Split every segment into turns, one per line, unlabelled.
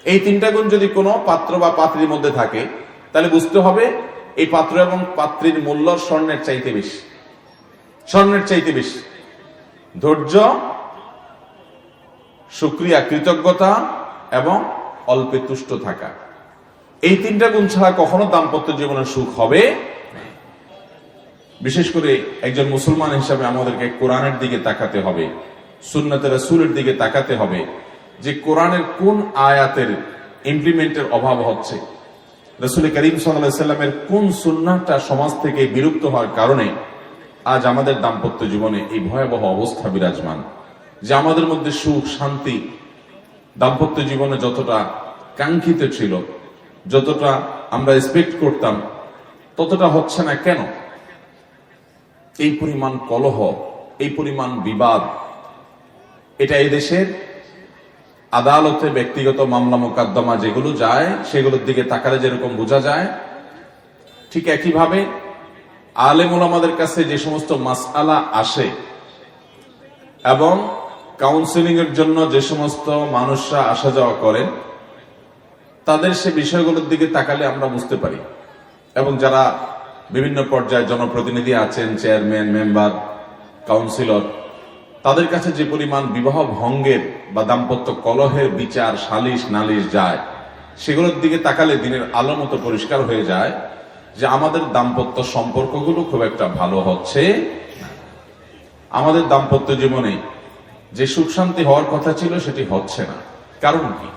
এই তিনটা গুণ যদি কোনো পাত্র বা পাত্রীর মধ্যে থাকে, তাহলে বুঝতে হবে এই পাত্র এবং পাত্রীর মূল্য স্বর্ণের চাইতে বেশি। স্বর্ণের চাইতে বেশি। ধৈর্য, শুকরিয়া, কৃতজ্ঞতা এবং অল্পে তুষ্ট থাকা, এই তিনটা গুণ ছাড়া কখনো দাম্পত্য জীবনের সুখ হবে। বিশেষ করে একজন মুসলমান হিসাবে আমাদেরকে কোরআনের দিকে তাকাতে হবে, সুন্নতে রাসূলের দিকে তাকাতে হবে, যে কোরআনের কোন আয়াতের ইমপ্লিমেন্টের অভাব হচ্ছে, রাসূল করিম সাল্লাল্লাহু আলাইহি সাল্লামের কোন সুন্নাহটা সমাজ থেকে বিলুপ্ত হওয়ার কারণে আজ আমাদের দাম্পত্য জীবনে এই ভয়াবহ অবস্থা বিরাজমান, যে আমাদের মধ্যে সুখ শান্তি দাম্পত্য জীবনে যতটা কাঙ্ক্ষিত ছিল, যতটা আমরা এক্সপেক্ট করতাম, ততটা হচ্ছে না। কেন? এই পরিমাণ কলহ, এই পরিমাণ বিবাদ, এটা এই দেশের আদালতে ব্যক্তিগত মামলা মোকদ্দমা যেগুলো যায় সেগুলোর দিকে তাকালে যেরকম বোঝা যায়, ঠিক একইভাবে আলেম ওলামাদের কাছে যে সমস্ত মাসআলা আসে এবং কাউন্সেলিং এর জন্য যে সমস্ত মানুষরা আসা যাওয়া করেন, তাদের সে বিষয়গুলোর দিকে তাকালে আমরা বুঝতে পারি। এবং যারা বিভিন্ন পর্যায়ে জনপ্রতিনিধি আছেন, চেয়ারম্যান, মেম্বার, কাউন্সিলর, তাদের কাছে যে পরিমাণ বিবাহ ভঙ্গের বা দাম্পত্য কলহের বিচার, সালিশ নালিশ যায়, সেগুলোর দিকে তাকালে দিনের আলো মতো পরিষ্কার হয়ে যায় যে আমাদের দাম্পত্য সম্পর্কগুলো খুব একটা ভালো হচ্ছে না। আমাদের দাম্পত্য জীবনে যে সুখ শান্তি হওয়ার কথা ছিল সেটি হচ্ছে না। কারণ কি?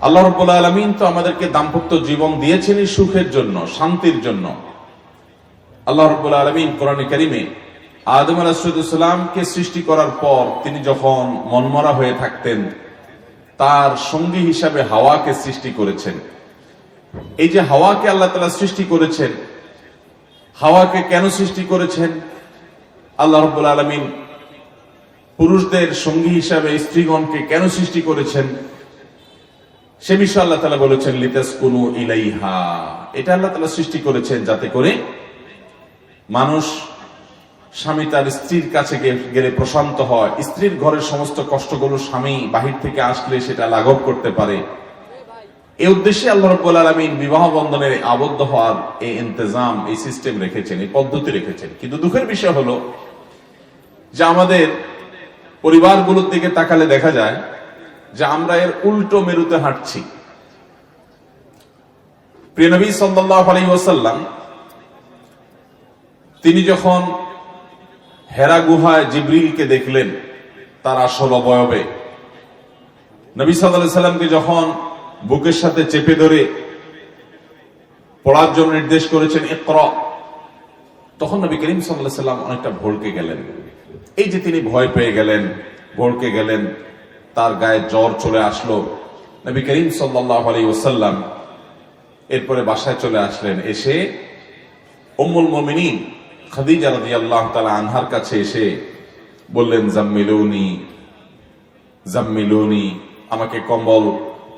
আল্লাহ রাব্বুল আলামিন তো আমাদেরকে দাম্পত্য জীবন দিয়েছেন সুখের জন্য, শান্তির জন্য। আল্লাহ রাব্বুল আলামিন কোরআনে কারীমে আদম আলাইহিস সালামকে সৃষ্টি করার পর তিনি যখন মনমরা হয়ে থাকতেন, তার সঙ্গী হিসাবে হাওয়াকে সৃষ্টি করেছেন। এই যে হাওয়াকে আল্লাহ তাআলা সৃষ্টি করেছেন, হাওয়াকে কেন সৃষ্টি করেছেন? আল্লাহ রাব্বুল আলামিন পুরুষদের সঙ্গী হিসাবে স্ত্রীগণকে কেন সৃষ্টি করেছেন সে বিষয়ে আল্লাহ তাআলা বলেছেন লিতাসকুনু ইলাইহা। এটা আল্লাহ তাআলা সৃষ্টি করেছেন যাতে করে মানুষ স্বামী তার স্ত্রীর কাছে গেলে প্রশান্ত হয়, স্ত্রীর ঘরের সমস্ত কষ্টগুলো স্বামী বাহির থেকে আসলে সেটা লাঘব করতে পারে। এই উদ্দেশ্যে আল্লাহ রাব্বুল আলামিন বিবাহ বন্ধনে আবদ্ধ হওয়ার এই ইন্তজাম, এই সিস্টেম রেখেছেন, এই পদ্ধতি রেখেছেন। কিন্তু দুঃখের বিষয় হলো যে আমাদের পরিবারগুলোর দিকে তাকালে দেখা যায় যে আমরা এর উল্টো মেরুতে হাঁটছি। প্রিয় নবী সাল্লাল্লাহু আলাইহি ওয়াসাল্লাম তিনি যখন হেরা গুহায় জিবরিলকে দেখলেন তার আসল অবয়বে, নবী সাল্লাল্লাহু আলাইহি সাল্লামকে যখন বুকের সাথে চেপে ধরে পড়ার জন্য নির্দেশ করেছেন ইকরা, তখন নবী করিম সাল্লাল্লাহু আলাইহি সাল্লাম অনেকটা ভড়কে গেলেন। এই যে তিনি ভয় পেয়ে গেলেন, ভড়কে গেলেন, তার গায়ে জ্বর চলে আসলো। নবী করিম সাল্লাল্লাহু আলাইহি ওয়াসাল্লাম এরপরে বাসায় চলে আসলেন। এসে উম্মুল মুমিনিন খাদিজা রাদিয়াল্লাহু তাআলা আনহার কাছে এসে বললেন জাম্মিলুনি জাম্মিলুনি, আমাকে কম্বল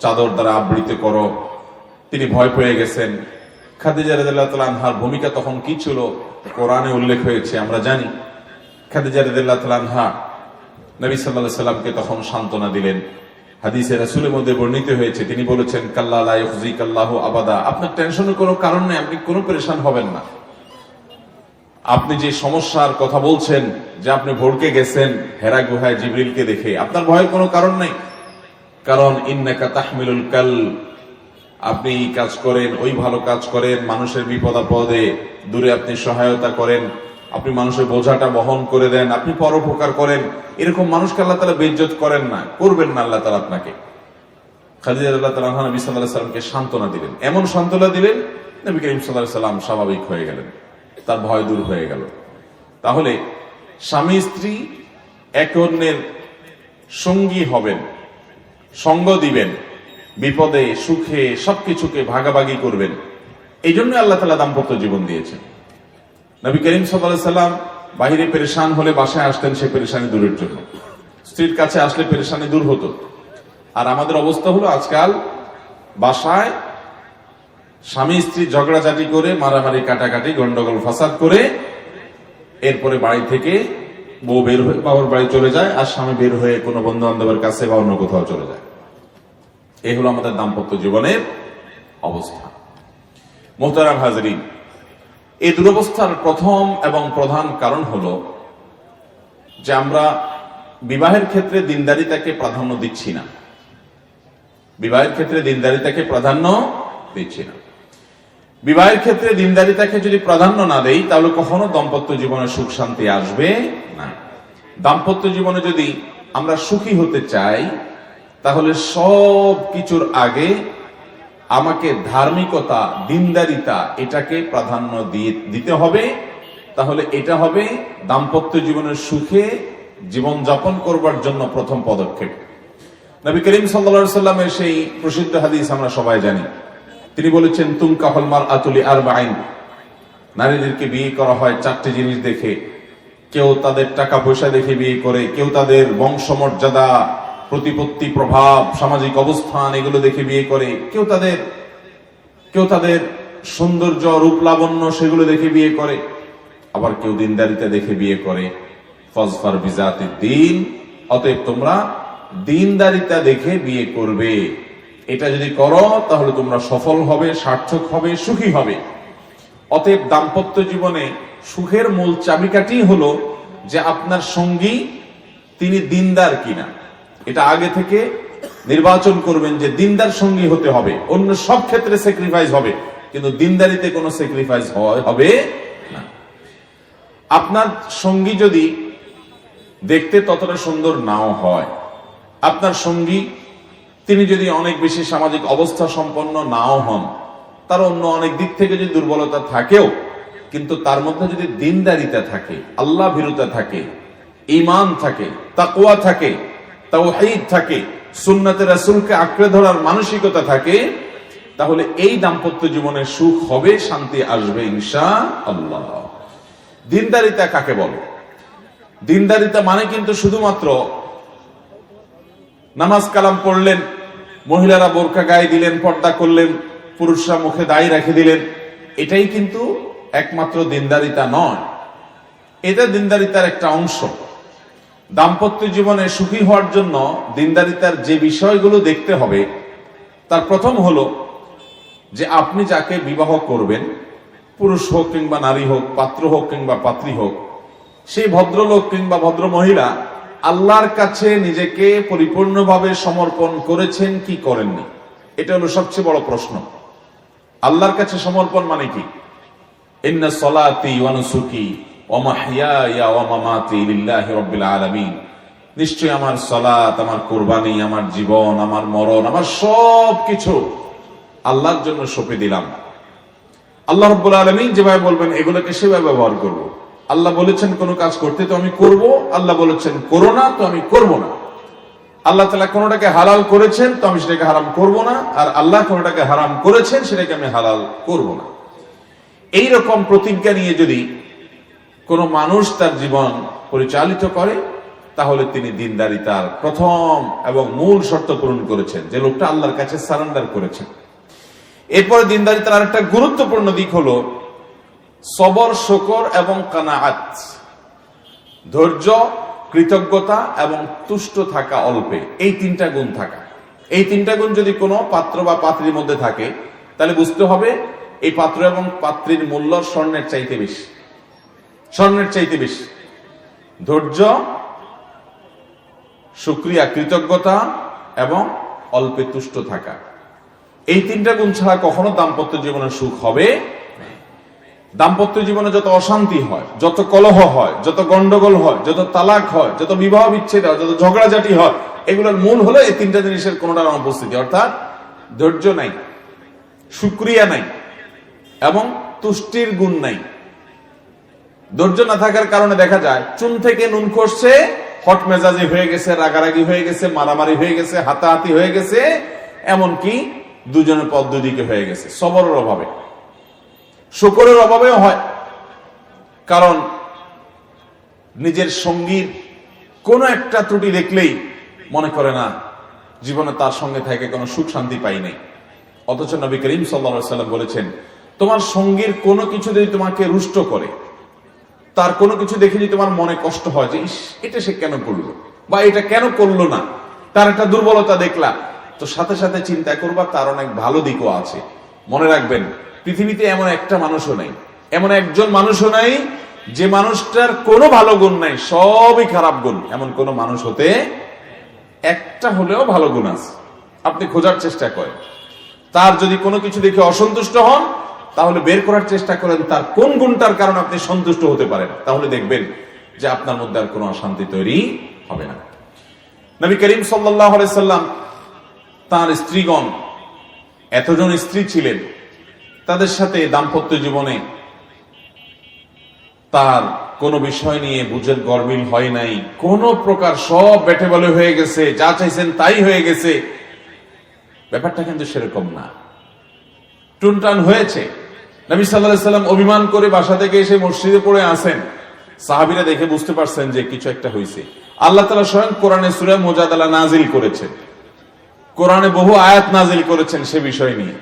চাদর দ্বারা আবৃত করো। তিনি ভয় পেয়ে গেছেন। খাদিজা রাদিয়াল্লাহু তাআলা আনহার ভূমিকা তখন কি ছিল কোরআনে উল্লেখ হয়েছে আমরা জানি। খাদিজা রাদিয়াল্লাহু তাআলা আনহা নবী সাল্লাল্লাহু আলাইহি সাল্লামকে তখন সান্ত্বনা দিলেন। হাদিসে রাসূলের মধ্যে বর্ণিত হয়েছে, তিনি বলেছেন কাল্লা লা ইউখজিকাল্লাহু আবাদা, আপনার টেনশনের কোনো কারণ নেই, আপনি কোনো পেরেশান হবেন না। আপনি যে সমস্যার কথা বলছেন যে আপনি ভড়কে গেছেন হেরা গুহায় জিবরিলকে দেখে, আপনার ভয়ের কোনো কারণ নেই। কারণ ইন্নাকা তাহমিলুল কাল, আপনি এই কাজ করেন, ওই ভালো কাজ করেন, মানুষের বিপদ আপদে দূরে আপনি সহায়তা করেন, আপনি মানুষের বোঝাটা বহন করে দেন, আপনি পরোপকার করেন। এরকম মানুষকে আল্লাহ তাআলা বেইজ্জত করেন না, করবেন না আল্লাহ তাআলা আপনাকে। খাদিজা রাদিয়াল্লাহু তাআলা আনহা নবী সাল্লাল্লাহু আলাইহি সাল্লামকে সান্ত্বনা দিলেন। এমন সান্ত্বনা দিলেন নবী করিম সাল্লাল্লাহু আলাইহি সাল্লাম স্বাভাবিক হয়ে গেলেন, তার ভয় দূর হয়ে গেল। তাহলে স্বামী স্ত্রী একে অন্যের সঙ্গী হবেন, সঙ্গ দিবেন, বিপদে সুখে সবকিছুকে ভাগাভাগি করবেন। এই জন্য আল্লাহ তাআলা দাম্পত্য জীবন দিয়েছেন। নবী করিম সাল্লাল্লাহু আলাইহি সাল্লাম বাহিরে পেরেশান হলে বাসায় আসতেন সে পেরেশানি দূরের জন্য, স্ত্রীর কাছে আসলে পেরেশানি দূর হতো। আর আমাদের অবস্থা হলো আজকাল বাসায় স্বামী স্ত্রী ঝগড়াঝাটি করে, মারামারি কাটাকাটি গন্ডগোল ফাসাদ করে, এরপরে বাড়ি থেকে বউ বের হয়ে বাবার বাড়ি চলে যায়, আর স্বামী বের হয়ে কোনো বন্ধু বান্ধবের কাছে বা অন্য কোথাও চলে যায়। এই হলো আমাদের দাম্পত্য জীবনের অবস্থা। মোহতারাম হাজরিন, এই দুরবস্থার প্রথম এবং প্রধান কারণ হলো যে আমরা বিবাহের ক্ষেত্রে দিনদারিতাকে প্রাধান্য দিচ্ছি না। বিবাহের ক্ষেত্রে দিনদারিতাকে প্রাধান্য দিচ্ছি না। বিবাহের ক্ষেত্রে দিনদারিতাকে যদি প্রাধান্য না দেই, তাহলে কখনো দাম্পত্য জীবনে সুখ শান্তি আসবে না। দাম্পত্য জীবনে যদি আমরা সুখী হতে চাই, তাহলে সব কিছুর আগে আমাকে ধার্মিকতা, দিনদারিতা, এটাকে প্রাধান্য দিতে হবে। তাহলে এটা হবে দাম্পত্য জীবনের সুখে জীবন যাপন করবার জন্য প্রথম পদক্ষেপ। নবী করিম সাল্লাল্লাহু আলাইহি সাল্লামের সেই প্রসিদ্ধ হাদিস আমরা সবাই জানি। তিনি বলেছেন, তুনকাহুল মারআতু লিআরবাঈন, নারীদেরকে বিয়ে করা হয় চারটি জিনিস দেখে। কেউ তাদের টাকা পয়সা দেখে বিয়ে করে, কেউ তাদের বংশমর্যাদা, প্রতিপত্তি, প্রভাব, সামাজিক অবস্থান, এগুলো দেখে বিয়ে করে, কেউ তাদের সৌন্দর্য, রূপ লাবণ্য, সেগুলো দেখে বিয়ে করে, আবার কেউ দিনদারিতা দেখে বিয়ে করে। ফাজফার বিজাতিদ দ্বীন, অতএব তোমরা দিনদারিতা দেখে বিয়ে করবে। এটা যদি করো তাহলে তোমরা সফল হবে, সার্থক হবে, সুখী হবে। অতএব দাম্পত্য জীবনে সুখের মূল চাবিকাঠি হলো যে আপনার সঙ্গী তিনি দিনদার কিনা। এটা আগে থেকে নির্বাচন করবেন যে দিনদার সঙ্গী হতে হবে। অন্য সব ক্ষেত্রে স্যাক্রিফাইস হবে, কিন্তু দিনদারিতে কোনো স্যাক্রিফাইস হবে না। আপনার সঙ্গী যদি দেখতে ততটা সুন্দর নাও হয়, আপনার সঙ্গী তিনি যদি অনেক বেশি সামাজিক অবস্থা সম্পন্ন নাও হন, তার অন্য অনেক দিক থেকে যদি দুর্বলতা থাকেও, কিন্তু তার মধ্যে যদি দিনদারিতা থাকে, আল্লাহ ভীরুতা থাকে, ঈমান থাকে, তাকওয়া থাকে, তাওহীদ থাকে, সুন্নাতে রাসূলকে আঁকড়ে ধরার মানসিকতা থাকে, তাহলে এই দাম্পত্য জীবনে সুখ হবে, শান্তি আসবে ইনশাআল্লাহ। দিনদারিতা কাকে বলে? দিনদারিতা মানে কিন্তু শুধুমাত্র নামাজ কালাম পড়লেন, মহিলারা বোরকা গায়ে দিলেন, পর্দা করলেন, পুরুষরা মুখে দাড়ি রেখে দিলেন, এটাই কিন্তু একমাত্র দিনদারিতা নয়। এটা দিনদারিতার একটা অংশ। দাম্পত্য জীবনে সুখী হওয়ার জন্য দিনদারিতার যে বিষয়গুলো দেখতে হবে, তার প্রথম হলো যে আপনি যাকে বিবাহ করবেন, পুরুষ হোক কিংবা নারী হোক, পাত্র হোক কিংবা পাত্রী হোক, সেই ভদ্রলোক কিংবা ভদ্র মহিলা আল্লাহর কাছে নিজেকে পরিপূর্ণভাবে সমর্পণ করেছেন কি করেননি, এটা হলো সবচেয়ে বড় প্রশ্ন। আল্লাহর কাছে সমর্পণ মানে কি? ইন্না সলাতি ওয়া নুসুকি ওয়া মাহইয়ায়া ওয়া মামাতি লিল্লাহি রাব্বিল আলামিন, নিশ্চয় আমার সালাত, আমার কুরবানি, আমার জীবন, আমার মরণ, আমার সব কিছু আল্লাহর জন্য সঁপে দিলাম। আল্লাহ রাব্বুল আলামিন যেভাবে বলবেন এগুলোকে সেভাবে ব্যবহার করব। আল্লাহ বলেছেন কোনো কাজ করতে তো আমি করব, আল্লাহ বলেছেন করো না তো আমি করব না। আল্লাহ তাআলা কোনটাকে হালাল করেছেন তো আমি সেটাকে হারাম করব না, আর আল্লাহ কোনটাকে হারাম করেছেন সেটাকে আমি হালাল করব না। এই রকম প্রতিজ্ঞা নিয়ে যদি কোনো মানুষ তার জীবন পরিচালিত করে, তাহলে তিনি দিনদারিতার প্রথম এবং মূল শর্ত পূরণ করেছেন, যে লোকটা আল্লাহর কাছে সারেন্ডার করেছেন। এরপরে দিনদারিতার আরেকটা গুরুত্বপূর্ণ দিক হলো সবর, শুকর এবং কানাআত, ধৈর্য, কৃতজ্ঞতা এবং তুষ্ট থাকা অল্পে। এই তিনটা গুণ থাকা, এই তিনটা গুণ যদি কোনো পাত্র বা পাত্রীর মধ্যে থাকে, তাহলে বুঝতে হবে এই পাত্র এবং পাত্রীর মূল্য স্বর্ণের চাইতে বেশি, স্বর্ণের চাইতে বেশি। ধৈর্য, শুকরিয়া, কৃতজ্ঞতা এবং অল্পে তুষ্ট থাকা, এই তিনটা গুণ ছাড়া কখনো দাম্পত্য জীবনে সুখ হবে। দাম্পত্য জীবনে যত অশান্তি হয়, যত কলহ হয়, যত গন্ডগোল হয়, যত তালাক হয়, যত বিবাহ বিচ্ছেদ হয়, যত ঝগড়াঝাটি হয়, এগুলোর মূল হলো এই তিনটা জিনিসের কোনোটার অনুপস্থিতি, অর্থাৎ ধৈর্য নাই, শুকরিয়া নাই এবং তুষ্টির গুণ নাই। ধৈর্য না থাকার কারণে দেখা যায় চুন থেকে নুন খসছে, হট মেজাজি হয়ে গেছে, রাগারাগি হয়ে গেছে, মারামারি হয়ে গেছে, হাতাহাতি হয়ে গেছে, এমনকি দুজনের পথ দুদিকে হয়ে গেছে সবরের অভাবে। শুকরের অভাবেও হয়, কারণ নিজের সঙ্গীর কোনো একটা ত্রুটি দেখলেই মনে করে না জীবনে তার সঙ্গে থেকে কোনো সুখ শান্তি পাই নাই। অথচ নবী করিম সাল্লাল্লাহু আলাইহি সাল্লাম বলেছেন, তোমার সঙ্গীর কোনো কিছু যদি তোমাকে রুষ্ট করে, তার কোনো কিছু দেখে যদি তোমার মনে কষ্ট হয় যে ইস, এটা সে কেন করলো বা এটা কেন করলো না, তার একটা দুর্বলতা দেখলা, তো সাথে সাথে চিন্তা করবা তার অনেক ভালো দিকও আছে। মনে রাখবেন, পৃথিবীতে এমন একটা মানুষও নেই, এমন একজন মানুষও নাই যে মানুষটার কোনো ভালো গুণ নাই, সবই খারাপ গুণ। এমন কোন মানুষ হতে একটা হলেও ভালো গুণ আছে। আপনি খোঁজার চেষ্টা করেন, তার যদি কোনো কিছু দেখে অসন্তুষ্ট হন তাহলে বের করার চেষ্টা করেন তার কোন গুণটার কারণে আপনি সন্তুষ্ট হতে পারেন, তাহলে দেখবেন যে আপনার মধ্যে আর কোনো অশান্তি তৈরি হবে না। নবী করিম সাল্লাল্লাহু আলাইহি সাল্লাম তার স্ত্রীগণ, এতজন স্ত্রী ছিলেন, তাদের সাথে দাম্পত্য জীবনে তার কোনো বিষয় নিয়ে বুঝের গরমিল হয় নাই, কোন প্রকার, সব বেটে বলে হয়ে গেছে, যা চাইছেন তাই হয়ে গেছে। ব্যাপারটা কিন্তু সেরকম না, টুনটান হয়েছে। নবী সাল্লাল্লাহু আলাইহি সাল্লাম অভিমান করে বাসা থেকে এসে মসজিদে পড়ে আসেন, সাহাবীরা দেখে বুঝতে পারছেন যে কিছু একটা হয়েছে। আল্লাহ তাআলা স্বয়ং কোরআনে সূরা মুজাদালা নাজিল করেছেন, কোরআনে বহু আয়াত নাজিল করেছেন সে বিষয় নিয়ে।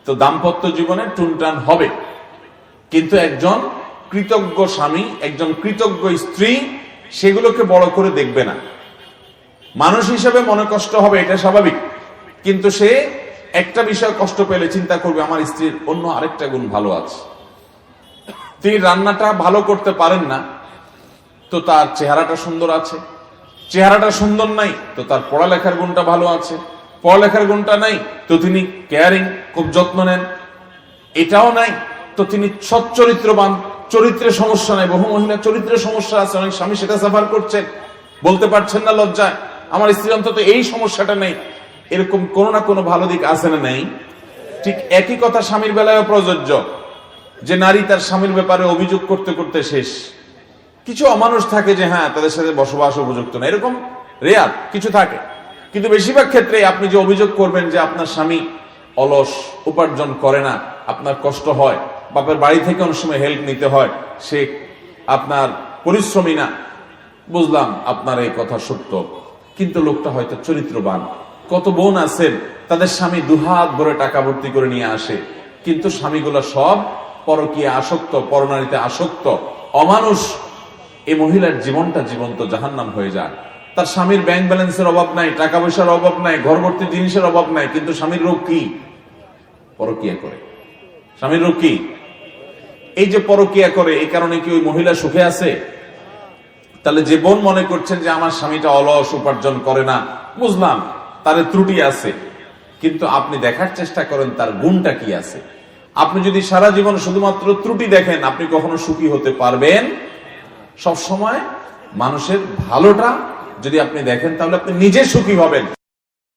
তো দাম্পত্য জীবনে টুনটান হবে, কিন্তু একজন কৃতজ্ঞ স্বামী, একজন কৃতজ্ঞ স্ত্রী সেগুলোকে বড় করে দেখবে না। মানুষ হিসেবে মনে কষ্ট হবে, এটা স্বাভাবিক, কিন্তু সে একটা বিষয় কষ্ট পেলে চিন্তা করবে আমার স্ত্রীর অন্য আরেকটা গুণ ভালো আছে। তিনি রান্নাটা ভালো করতে পারেন না, তো তার চেহারাটা সুন্দর আছে। চেহারাটা সুন্দর নাই, তো তার পড়ালেখার গুণটা ভালো আছে। পড়ালেখার গুণটা নাই, তো তিনি কেয়ারিং, খুব যত্ন নেন। এটাও নাই, তো তিনি সচ্চরিত্রবান, চরিত্রের সমস্যা নাই। বহু মহিলা চরিত্রের সমস্যা আছে, অনেক স্বামী সেটা সাফার করছেন, বলতে পারছেন না লজ্জায়, আমার স্ত্রী অন্তত এই সমস্যাটা নেই। এরকম কোনো না কোনো ভালো দিক আছে না নেই? ঠিক একই কথা স্বামীর বেলায়ও প্রযোজ্য, যে নারী তার স্বামীর ব্যাপারে অভিযোগ করতে করতে শেষ। কিছু অমানুষ থাকে যে হ্যাঁ তাদের সাথে বসবাস উপযুক্ত না, এরকম রেয়ার কিছু থাকে, কিন্তু বেশিরভাগ ক্ষেত্রে আপনি যে অভিযোগ করবেন যে আপনার স্বামী অলস, উপার্জন করে না, আপনার কষ্ট হয়, বাপের বাড়ি থেকে অনেক সময় হেল্প নিতে হয়, সে আপনার পরিশ্রমী না, বুঝলাম আপনার এই কথা সত্য, কিন্তু লোকটা হয়তো চরিত্রবান। কত বোন আছেন তাদের স্বামী দুহাত ভরে টাকা ভর্তি করে নিয়ে আসে, কিন্তু স্বামীগুলো সব পরকীয়া আসক্ত, পরনারীতে আসক্ত, অমানুষ। এই মহিলার জীবনটা জীবন্ত জাহান্নাম হয়ে যায়। তার স্বামীর ব্যাংক ব্যালেন্সের অভাব নাই, টাকা পয়সার অভাব নাই, ঘর ভর্তি জিনিসের অভাব নাই, কিন্তু স্বামীর রোগ কি? পরকীয়া করে। স্বামীর রোগ কি? এই যে পরকীয়া করে, এই কারণে কি ওই মহিলা সুখে আছে? তাহলে যে বোন মনে করছেন যে আমার স্বামীটা অলস, উপার্জন করে না, বুঝলাম তার ত্রুটি আছে, কিন্তু আপনি দেখার চেষ্টা করেন তার গুণটা কি আছে। আপনি যদি সারা জীবন শুধুমাত্র ত্রুটি দেখেন, আপনি কখনো সুখী হতে পারবেন? সব সময় মানুষের ভালোটা যদি আপনি দেখেন, তাহলে আপনি নিজে সুখী হবেন।